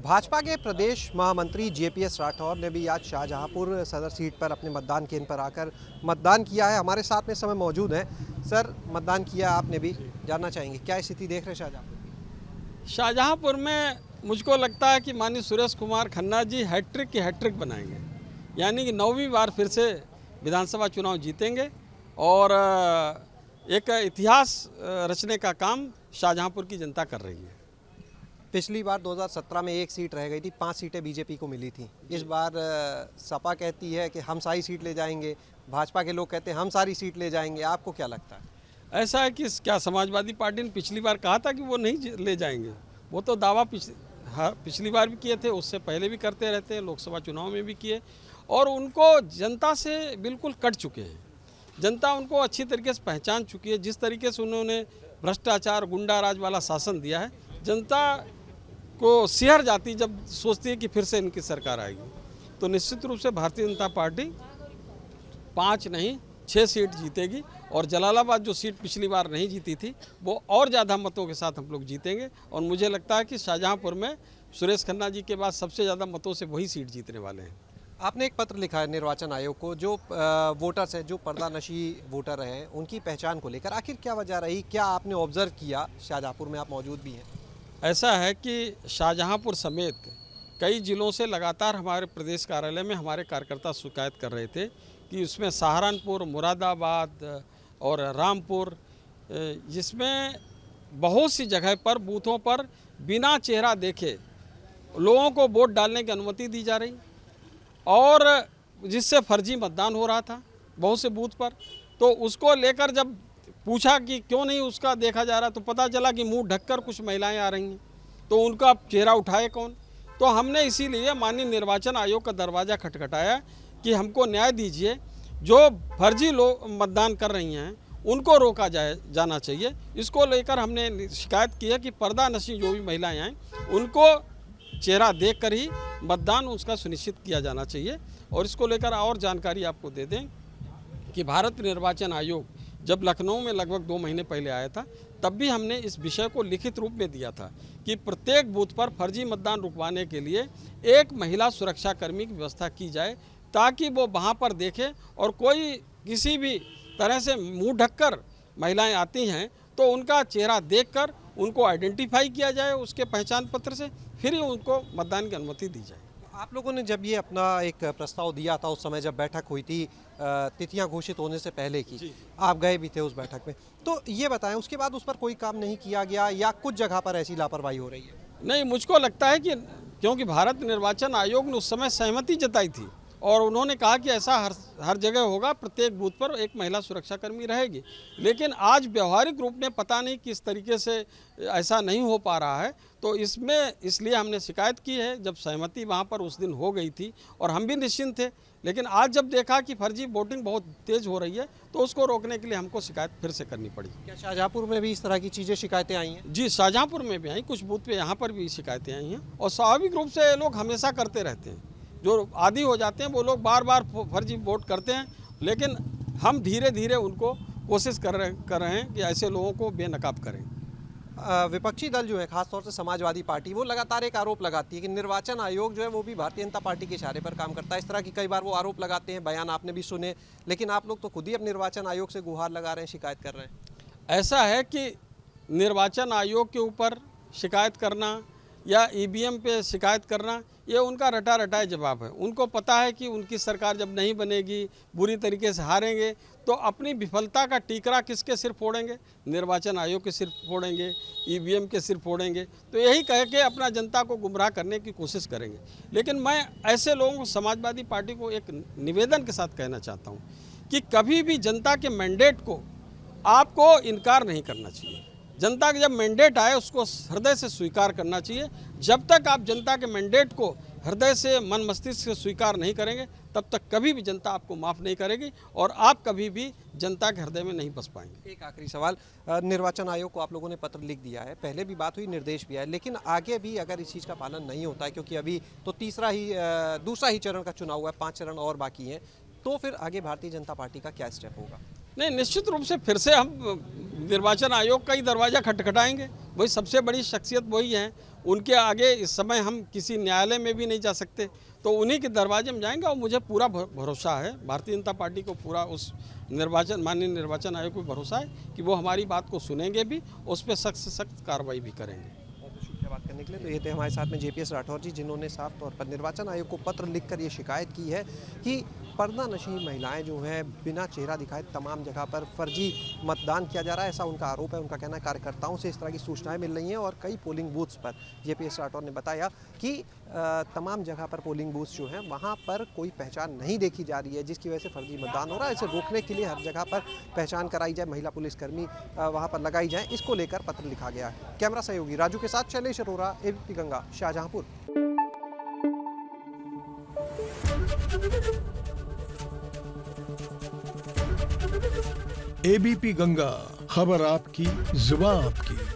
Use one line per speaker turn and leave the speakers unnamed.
भाजपा के प्रदेश महामंत्री जेपीएस राठौर ने भी आज शाहजहांपुर सदर सीट पर अपने मतदान केंद्र पर आकर मतदान किया है। हमारे साथ में इस समय मौजूद हैं। सर, मतदान किया आपने भी, जानना चाहेंगे क्या स्थिति देख रहे हैं शाहजहांपुर?
शाहजहांपुर में मुझको लगता है कि माननीय सुरेश कुमार खन्ना जी हैट्रिक की हैट्रिक बनाएंगे, यानी कि 9वीं बार फिर से विधानसभा चुनाव जीतेंगे और एक इतिहास रचने का काम शाहजहांपुर की जनता कर रही है।
पिछली बार 2017 में एक सीट रह गई थी, 5 सीटें बीजेपी को मिली थी। इस बार सपा कहती है कि हम सारी सीट ले जाएंगे, भाजपा के लोग कहते हैं हम सारी सीट ले जाएंगे। आपको क्या लगता है?
ऐसा है कि क्या समाजवादी पार्टी ने पिछली बार कहा था कि वो नहीं ले जाएंगे? वो तो दावा पिछली बार भी किए थे, उससे पहले भी करते रहते हैं, लोकसभा चुनाव में भी किए और उनको जनता से बिल्कुल कट चुके हैं। जनता उनको अच्छी तरीके से पहचान चुकी है। जिस तरीके से उन्होंने भ्रष्टाचार गुंडा राज वाला शासन दिया है, जनता को सिहर जाती जब सोचती है कि फिर से इनकी सरकार आएगी। तो निश्चित रूप से भारतीय जनता पार्टी 5 नहीं 6 सीट जीतेगी और जलालाबाद जो सीट पिछली बार नहीं जीती थी वो और ज़्यादा मतों के साथ हम लोग जीतेंगे। और मुझे लगता है कि शाहजहांपुर में सुरेश खन्ना जी के बाद सबसे ज़्यादा मतों से वही सीट जीतने वाले हैं।
आपने एक पत्र लिखा है निर्वाचन आयोग को, जो वोटर्स हैं, जो पर्दानशी वोटर हैं, उनकी पहचान को लेकर आखिर क्या वजह रही? क्या आपने ऑब्जर्व किया? शाहजहांपुर में आप मौजूद भी हैं।
ऐसा है कि शाहजहांपुर समेत कई जिलों से लगातार हमारे प्रदेश कार्यालय में हमारे कार्यकर्ता शिकायत कर रहे थे कि उसमें सहारनपुर, मुरादाबाद और रामपुर, जिसमें बहुत सी जगह पर बूथों पर बिना चेहरा देखे लोगों को वोट डालने की अनुमति दी जा रही और जिससे फर्जी मतदान हो रहा था बहुत से बूथ पर। तो उसको लेकर जब पूछा कि क्यों नहीं उसका देखा जा रहा, तो पता चला कि मुंह ढककर कुछ महिलाएं आ रही हैं, तो उनका चेहरा उठाए कौन? तो हमने इसीलिए माननीय निर्वाचन आयोग का दरवाज़ा खटखटाया कि हमको न्याय दीजिए। जो फर्जी लोग मतदान कर रही हैं उनको रोका जाना चाहिए। इसको लेकर हमने शिकायत की है कि पर्दानशी जो भी महिलाएँ हैं उनको चेहरा देख कर ही मतदान उसका सुनिश्चित किया जाना चाहिए। और इसको लेकर और जानकारी आपको दे दें कि भारत निर्वाचन आयोग जब लखनऊ में लगभग 2 महीने पहले आया था, तब भी हमने इस विषय को लिखित रूप में दिया था कि प्रत्येक बूथ पर फर्जी मतदान रुकवाने के लिए एक महिला सुरक्षाकर्मी की व्यवस्था की जाए, ताकि वो वहाँ पर देखे और कोई किसी भी तरह से मुंह ढककर महिलाएं आती हैं तो उनका चेहरा देखकर उनको आइडेंटिफाई किया जाए उसके पहचान पत्र से, फिर ही उनको मतदान की अनुमति दी जाए।
आप लोगों ने जब ये अपना एक प्रस्ताव दिया था, उस समय जब बैठक हुई थी तिथियां घोषित होने से पहले की, आप गए भी थे उस बैठक में, तो ये बताएं उसके बाद उस पर कोई काम नहीं किया गया या कुछ जगह पर ऐसी लापरवाही हो रही है?
नहीं, मुझको लगता है कि क्योंकि भारत निर्वाचन आयोग ने उस समय सहमति जताई थी और उन्होंने कहा कि ऐसा हर जगह होगा, प्रत्येक बूथ पर एक महिला सुरक्षाकर्मी रहेगी। लेकिन आज व्यवहारिक रूप में पता नहीं किस तरीके से ऐसा नहीं हो पा रहा है, तो इसलिए हमने शिकायत की है। जब सहमति वहाँ पर उस दिन हो गई थी और हम भी निश्चिंत थे, लेकिन आज जब देखा कि फर्जी वोटिंग बहुत तेज़ हो रही है तो उसको रोकने के लिए हमको शिकायत फिर से करनी पड़ी।
क्या शाहजहांपुर में भी इस तरह की चीज़ें शिकायतें आई हैं?
जी, शाहजहांपुर में भी आई, कुछ बूथ पे यहाँ पर भी शिकायतें आई हैं और स्वाभाविक रूप से लोग हमेशा करते रहते हैं। जो आदी हो जाते हैं वो लोग बार बार फर्जी वोट करते हैं, लेकिन हम धीरे धीरे उनको कोशिश कर रहे हैं कि ऐसे लोगों को बेनकाब करें।
विपक्षी दल जो है, खासतौर से समाजवादी पार्टी, वो लगातार एक आरोप लगाती है कि निर्वाचन आयोग जो है वो भी भारतीय जनता पार्टी के इशारे पर काम करता है। इस तरह की कई बार वो आरोप लगाते हैं, बयान आपने भी सुने, लेकिन आप लोग तो खुद ही अब निर्वाचन आयोग से गुहार लगा रहे हैं, शिकायत कर रहे हैं।
ऐसा है कि निर्वाचन आयोग के ऊपर शिकायत करना या ईवीएम पे शिकायत करना, ये उनका रटा रटाया जवाब है। उनको पता है कि उनकी सरकार जब नहीं बनेगी, बुरी तरीके से हारेंगे, तो अपनी विफलता का टीकरा किसके सिर फोड़ेंगे? निर्वाचन आयोग के सिर फोड़ेंगे, ईवीएम के सिर फोड़ेंगे। तो यही कह के अपना जनता को गुमराह करने की कोशिश करेंगे। लेकिन मैं ऐसे लोगों को, समाजवादी पार्टी को एक निवेदन के साथ कहना चाहता हूँ कि कभी भी जनता के मैंडेट को आपको इनकार नहीं करना चाहिए। जनता का जब मैंडेट आए उसको हृदय से स्वीकार करना चाहिए। जब तक आप जनता के मैंडेट को हृदय से, मन मस्तिष्क से स्वीकार नहीं करेंगे, तब तक कभी भी जनता आपको माफ़ नहीं करेगी और आप कभी भी जनता के हृदय में नहीं बस पाएंगे।
एक आखिरी सवाल, निर्वाचन आयोग को आप लोगों ने पत्र लिख दिया है, पहले भी बात हुई, निर्देश भी आए, लेकिन आगे भी अगर इस चीज़ का पालन नहीं होता है, क्योंकि अभी तो दूसरा ही चरण का चुनाव हुआ है, 5 चरण और बाकी हैं, तो फिर आगे भारतीय जनता पार्टी का क्या स्टेप होगा?
नहीं, निश्चित रूप से फिर से हम निर्वाचन आयोग का ही दरवाज़ा खटखटाएंगे। वही सबसे बड़ी शख्सियत वही है, उनके आगे इस समय हम किसी न्यायालय में भी नहीं जा सकते, तो उन्हीं के दरवाजे में जाएंगे। और मुझे पूरा भरोसा है, भारतीय जनता पार्टी को पूरा उस माननीय निर्वाचन आयोग को भरोसा है कि वो हमारी बात को सुनेंगे भी, उस पर सख्त से सख्त कार्रवाई भी करेंगे।
शुक्रिया बात करने के लिए। तो ये थे हमारे साथ में JPS राठौर जी, जिन्होंने साफ तौर पर निर्वाचन आयोग को पत्र लिखकर ये शिकायत की है कि पर्दा नशी महिलाएं जो हैं बिना चेहरा दिखाए तमाम जगह पर फर्जी मतदान किया जा रहा है, ऐसा उनका आरोप है। उनका कहना है कार्यकर्ताओं से इस तरह की सूचनाएं मिल रही हैं और कई पोलिंग बूथ्स पर JPS राठौर ने बताया कि तमाम जगह पर पोलिंग बूथ्स जो हैं वहाँ पर कोई पहचान नहीं देखी जा रही है, जिसकी वजह से फर्जी मतदान हो रहा है। इसे रोकने के लिए हर जगह पर पहचान कराई जाए, महिला पुलिसकर्मी वहाँ पर लगाई जाए, इसको लेकर पत्र लिखा गया है। कैमरा सहयोगी राजू के साथ शैलेश अरोरा, ABP गंगा, शाहजहांपुर।
ABP गंगा, खबर आपकी, जुबान आपकी।